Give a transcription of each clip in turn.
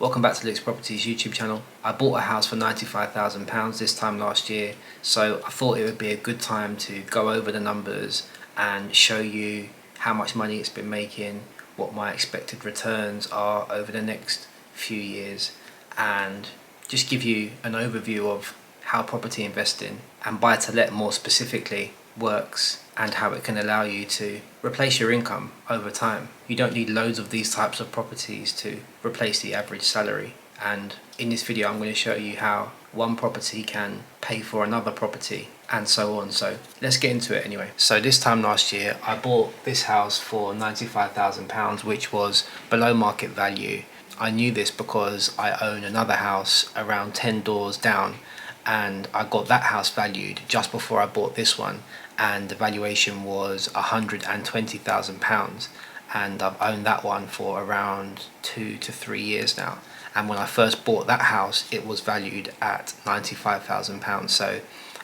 Welcome back to Luke's Properties YouTube channel. I bought a house for £95,000 this time last year, so I thought it would be a good time to go over the numbers and show you how much money it's been making, what my expected returns are over the next few years, and just give you an overview of how property investing and buy to let more specifically works and how it can allow you to replace your income over time. You don't need loads of these types of properties to replace the average salary, and in this video I'm going to show you how one property can pay for another property and so on. So let's get into it anyway. So this time last year I bought this house for £95,000, which was below market value. I knew this because I own another house around 10 doors down, and I got that house valued just before I bought this one, and the valuation was £120,000, and I've owned that one for around 2 to 3 years now. And when I first bought that house it was valued at £95,000, so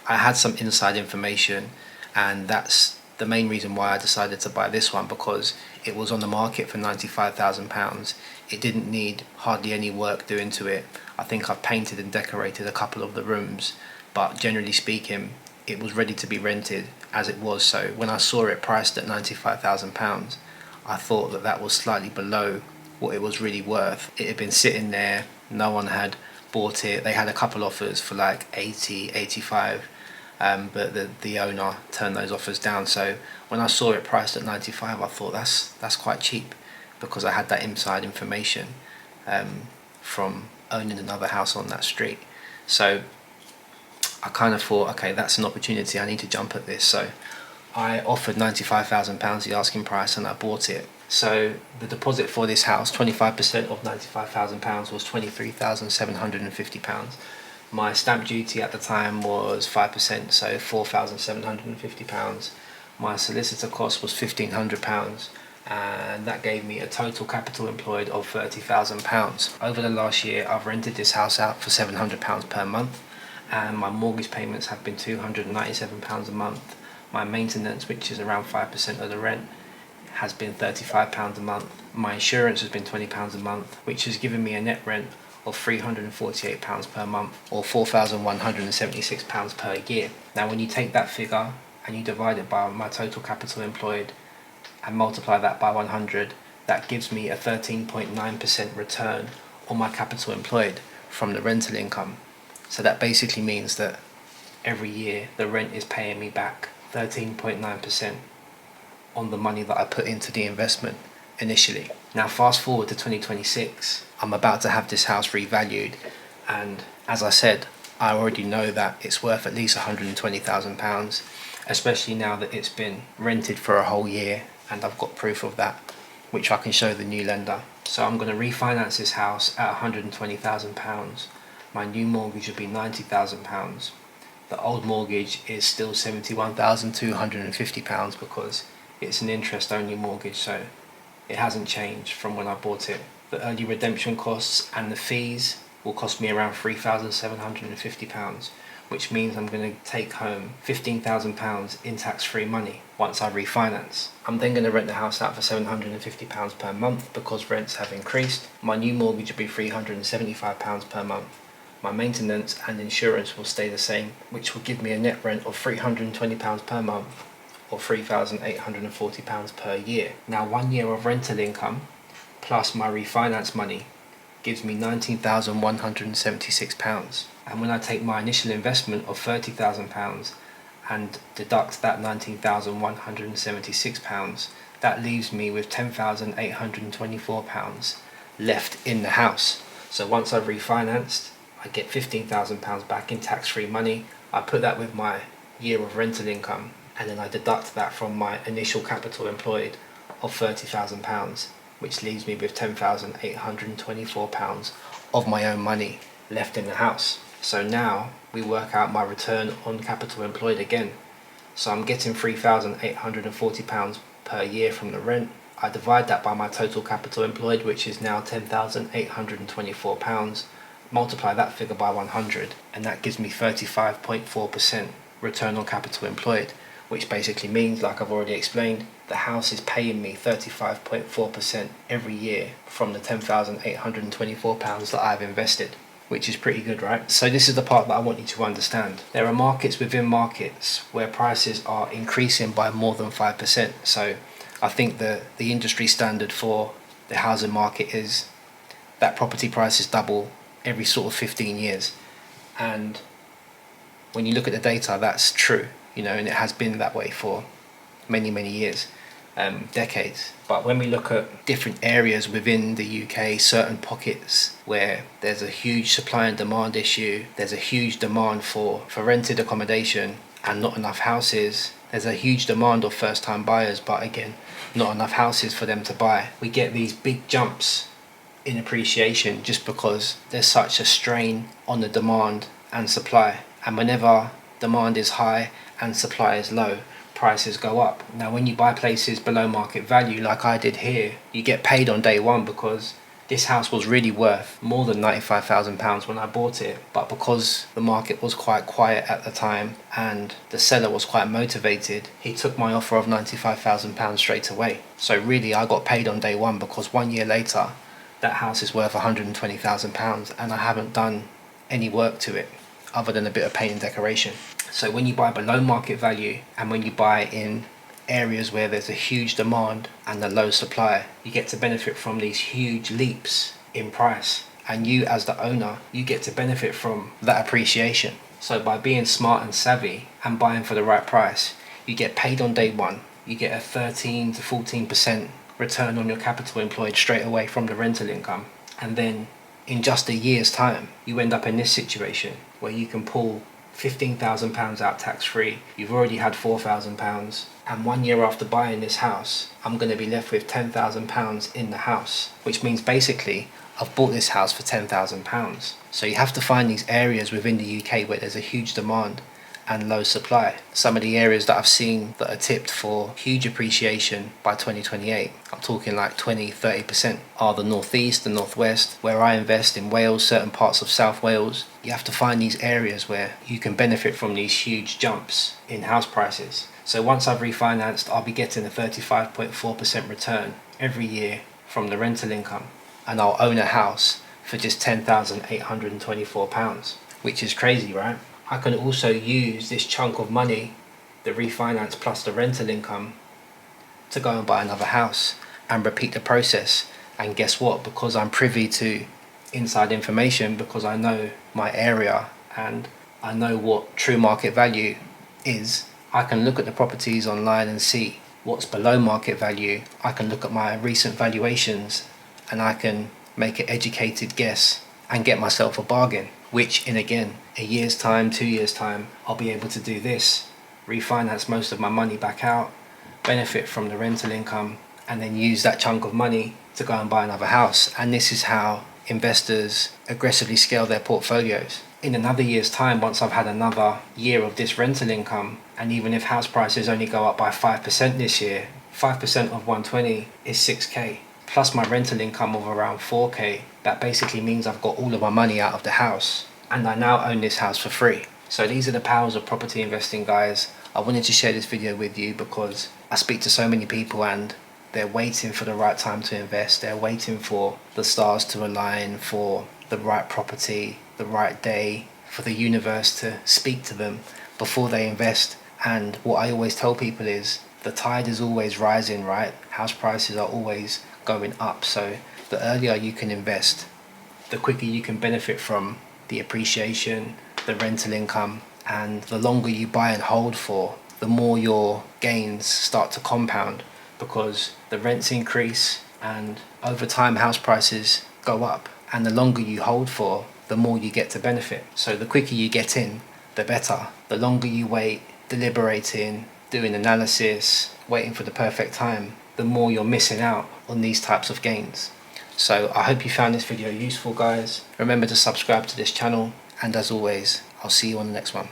I had some inside information, and that's the main reason why I decided to buy this one, because it was on the market for £95,000. It didn't need hardly any work doing to it. I think I've painted and decorated a couple of the rooms, but generally speaking it was ready to be rented as it was. So when I saw it priced at £95,000 I thought that that was slightly below what it was really worth. It had been sitting there, no one had bought it. They had a couple offers for like 80, 85, but the owner turned those offers down. So when I saw it priced at 95 I thought that's quite cheap, because I had that inside information from owning another house on that street. So I kind of thought, okay, that's an opportunity, I need to jump at this. So I offered £95,000 the asking price and I bought it. So the deposit for this house, 25% of £95,000, was £23,750. My stamp duty at the time was 5%, so £4,750. My solicitor cost was £1,500, and that gave me a total capital employed of £30,000. Over the last year I've rented this house out for £700 per month, and my mortgage payments have been £297 a month. My maintenance, which is around 5% of the rent, has been £35 a month. My insurance has been £20 a month, which has given me a net rent of £348 per month, or £4,176 per year. Now when you take that figure and you divide it by my total capital employed and multiply that by 100, that gives me a 13.9% return on my capital employed from the rental income. So that basically means that every year the rent is paying me back 13.9% on the money that I put into the investment initially. Now fast forward to 2026, I'm about to have this house revalued, and as I said, I already know that it's worth at least £120,000, especially now that it's been rented for a whole year, and I've got proof of that, which I can show the new lender. So I'm going to refinance this house at £120,000. My new mortgage will be £90,000. The old mortgage is still £71,250 because it's an interest only mortgage, so it hasn't changed from when I bought it. The early redemption costs and the fees will cost me around £3,750, which means I'm going to take home £15,000 in tax-free money once I refinance. I'm then going to rent the house out for £750 per month because rents have increased. My new mortgage will be £375 per month. My maintenance and insurance will stay the same, which will give me a net rent of £320 per month, or £3,840 per year. Now 1 year of rental income plus my refinance money gives me £19,176. And when I take my initial investment of £30,000 and deduct that £19,176, that leaves me with £10,824 left in the house. So once I've refinanced, I get £15,000 back in tax-free money. I put that with my year of rental income, and then I deduct that from my initial capital employed of £30,000, which leaves me with £10,824 of my own money left in the house. So now we work out my return on capital employed again. So I'm getting £3,840 per year from the rent. I divide that by my total capital employed, which is now £10,824. Multiply that figure by 100, and that gives me 35.4% return on capital employed, which basically means, like I've already explained, the house is paying me 35.4% every year from the £10,824 that I've invested, which is pretty good, right? So this is the part that I want you to understand. There are markets within markets where prices are increasing by more than 5%. So I think the industry standard for the housing market is that property prices double every sort of 15 years. And when you look at the data, that's true, you know, and it has been that way for many, many years, decades. But when we look at different areas within the UK, certain pockets where there's a huge supply and demand issue, there's a huge demand for rented accommodation and not enough houses, there's a huge demand of first time buyers, but again, not enough houses for them to buy. We get these big jumps in appreciation just because there's such a strain on the demand and supply. And whenever demand is high and supply is low, prices go up. Now when you buy places below market value like I did here, you get paid on day one because this house was really worth more than £95,000 when I bought it, but because the market was quite quiet at the time and the seller was quite motivated, he took my offer of £95,000 straight away. So really I got paid on day one because 1 year later that house is worth £120,000 and I haven't done any work to it other than a bit of paint and decoration. So when you buy below market value and when you buy in areas where there's a huge demand and a low supply, you get to benefit from these huge leaps in price, and you as the owner, you get to benefit from that appreciation. So by being smart and savvy and buying for the right price, you get paid on day one, you get a 13 to 14% return on your capital employed straight away from the rental income, and then in just a year's time you end up in this situation where you can pull £15,000 out tax free. You've already had £4,000, and 1 year after buying this house I'm going to be left with £10,000 in the house, which means basically I've bought this house for £10,000. So you have to find these areas within the UK where there's a huge demand and low supply. Some of the areas that I've seen that are tipped for huge appreciation by 2028, I'm talking like 20-30%, are the northeast, the northwest, where I invest in Wales, certain parts of South Wales. You have to find these areas where you can benefit from these huge jumps in house prices. So once I've refinanced, I'll be getting a 35.4% return every year from the rental income, and I'll own a house for just £10,824, which is crazy, right? I can also use this chunk of money, the refinance plus the rental income, to go and buy another house and repeat the process. And guess what? Because I'm privy to inside information, because I know my area and I know what true market value is, I can look at the properties online and see what's below market value. I can look at my recent valuations and I can make an educated guess and get myself a bargain, which in again a year's time, 2 years time, I'll be able to do this, refinance most of my money back out, benefit from the rental income, and then use that chunk of money to go and buy another house. And this is how investors aggressively scale their portfolios. In another year's time, once I've had another year of this rental income, and even if house prices only go up by 5% this year, 5% of 120 is 6k, plus my rental income of around 4k. That basically means I've got all of my money out of the house and I now own this house for free. So these are the powers of property investing, guys. I wanted to share this video with you because I speak to so many people and they're waiting for the right time to invest. They're waiting for the stars to align, for the right property, the right day, for the universe to speak to them before they invest. And what I always tell people is the tide is always rising, right? House prices are always going up. So the earlier you can invest, the quicker you can benefit from the appreciation, the rental income, and the longer you buy and hold for, the more your gains start to compound, because the rents increase and over time house prices go up, and the longer you hold for, the more you get to benefit. So the quicker you get in, the better. The longer you wait, deliberating, doing analysis, waiting for the perfect time, the more you're missing out on these types of gains. So I hope you found this video useful, guys. Remember to subscribe to this channel, and as always, I'll see you on the next one.